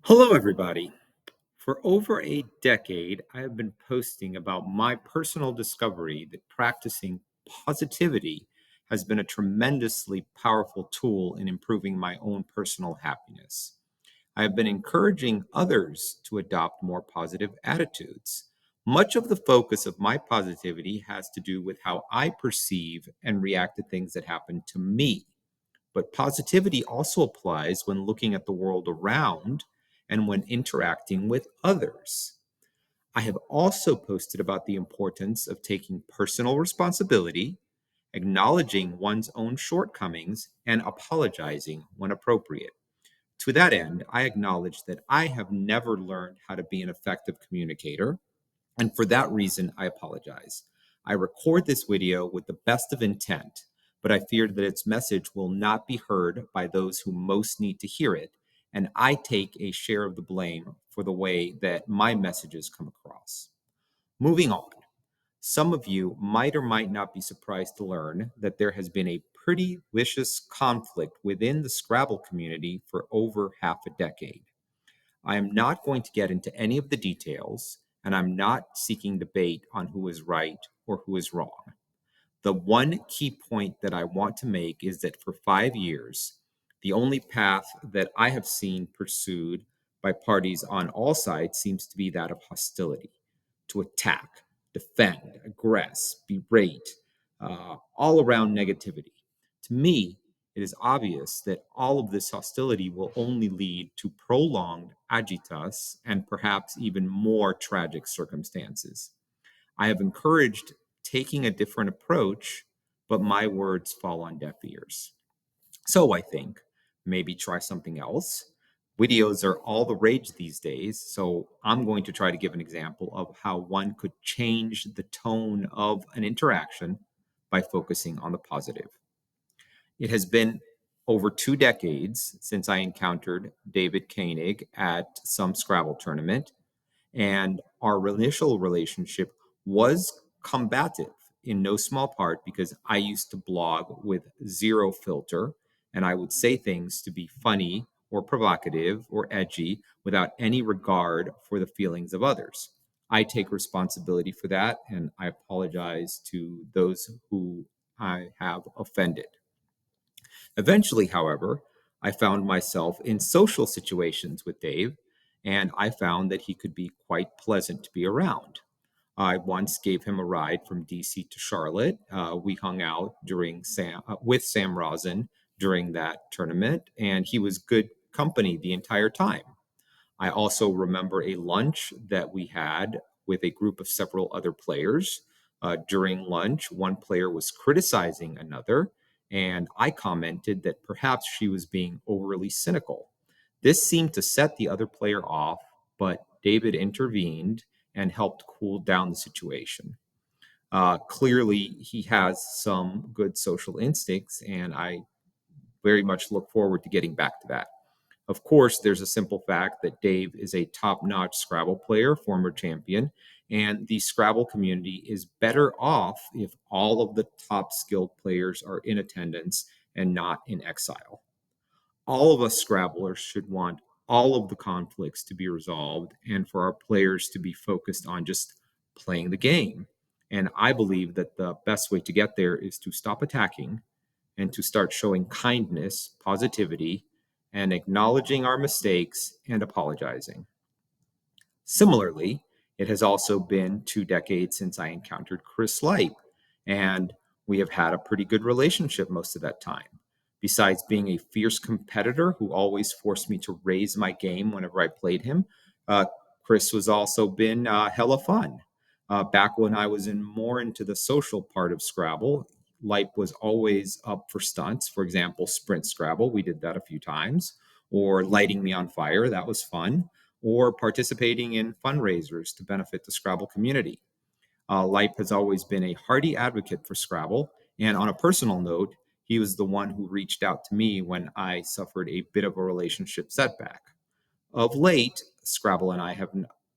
Hello, everybody. For over a decade, I have been posting about my personal discovery that practicing positivity has been a tremendously powerful tool in improving my own personal happiness. I have been encouraging others to adopt more positive attitudes. Much of the focus of my positivity has to do with how I perceive and react to things that happen to me. But positivity also applies when looking at the world around and when interacting with others. I have also posted about the importance of taking personal responsibility, acknowledging one's own shortcomings, and apologizing when appropriate. To that end, I acknowledge that I have never learned how to be an effective communicator, and for that reason, I apologize. I record this video with the best of intent, but I fear that its message will not be heard by those who most need to hear it, and I take a share of the blame for the way that my messages come across. Moving on, some of you might or might not be surprised to learn that there has been a pretty vicious conflict within the Scrabble community for over half a decade. I am not going to get into any of the details, and I'm not seeking debate on who is right or who is wrong. The one key point that I want to make is that for 5 years, the only path that I have seen pursued by parties on all sides seems to be that of hostility, to attack, defend, aggress, berate, all around negativity. To me, it is obvious that all of this hostility will only lead to prolonged agitas and perhaps even more tragic circumstances. I have encouraged taking a different approach, but my words fall on deaf ears. So I think maybe try something else. Videos are all the rage these days, so I'm going to try to give an example of how one could change the tone of an interaction by focusing on the positive. It has been over 2 decades since I encountered David Koenig at some Scrabble tournament, and our initial relationship was combative in no small part because I used to blog with zero filter and I would say things to be funny or provocative or edgy without any regard for the feelings of others. I take responsibility for that and I apologize to those who I have offended. Eventually, however, I found myself in social situations with Dave, and I found that he could be quite pleasant to be around. I once gave him a ride from DC to Charlotte. We hung out with Sam Rosen during that tournament, and he was good company the entire time. I also remember a lunch that we had with a group of several other players. During lunch, one player was criticizing another, and I commented that perhaps she was being overly cynical. This seemed to set the other player off, but David intervened and helped cool down the situation. Clearly, he has some good social instincts, and I very much look forward to getting back to that. Of course, there's a simple fact that Dave is a top notch Scrabble player, former champion, and the Scrabble community is better off if all of the top skilled players are in attendance and not in exile. All of us Scrabblers should want all of the conflicts to be resolved and for our players to be focused on just playing the game. And I believe that the best way to get there is to stop attacking and to start showing kindness, positivity, and acknowledging our mistakes and apologizing. Similarly, it has also been 2 decades since I encountered Chris Light, and we have had a pretty good relationship most of that time. Besides being a fierce competitor who always forced me to raise my game whenever I played him, uh, Chris was also been hella fun. Back when I was more into the social part of Scrabble, Light was always up for stunts. For example, Sprint Scrabble, we did that a few times, or lighting me on fire, that was fun, or participating in fundraisers to benefit the Scrabble community. Lipe has always been a hearty advocate for Scrabble, and on a personal note, he was the one who reached out to me when I suffered a bit of a relationship setback. Of late, Scrabble and I have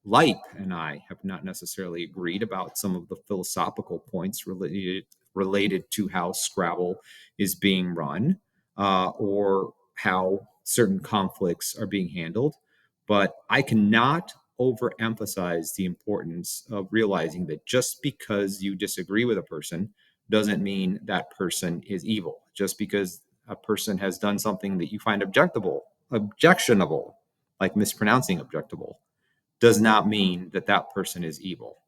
Lipe and I have not necessarily agreed about some of the philosophical points related to how Scrabble is being run or how certain conflicts are being handled. But I cannot overemphasize the importance of realizing that just because you disagree with a person doesn't mean that person is evil. Just because a person has done something that you find objectionable, like mispronouncing objectable, does not mean that that person is evil.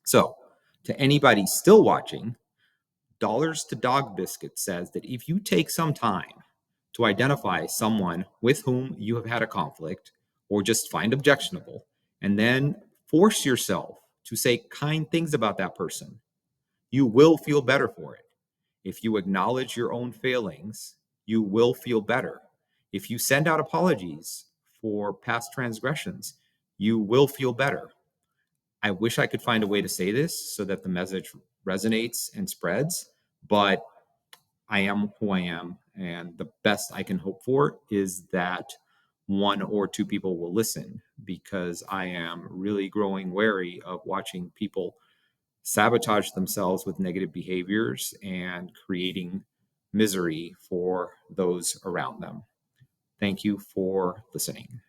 So, to anybody still watching, Dollars to Dog Biscuit says that if you take some time to identify someone with whom you have had a conflict or just find objectionable, and then force yourself to say kind things about that person, you will feel better for it. If you acknowledge your own failings, you will feel better. If you send out apologies for past transgressions, you will feel better. I wish I could find a way to say this so that the message resonates and spreads, but I am who I am. And the best I can hope for is that one or two people will listen, because I am really growing wary of watching people sabotage themselves with negative behaviors and creating misery for those around them. Thank you for listening.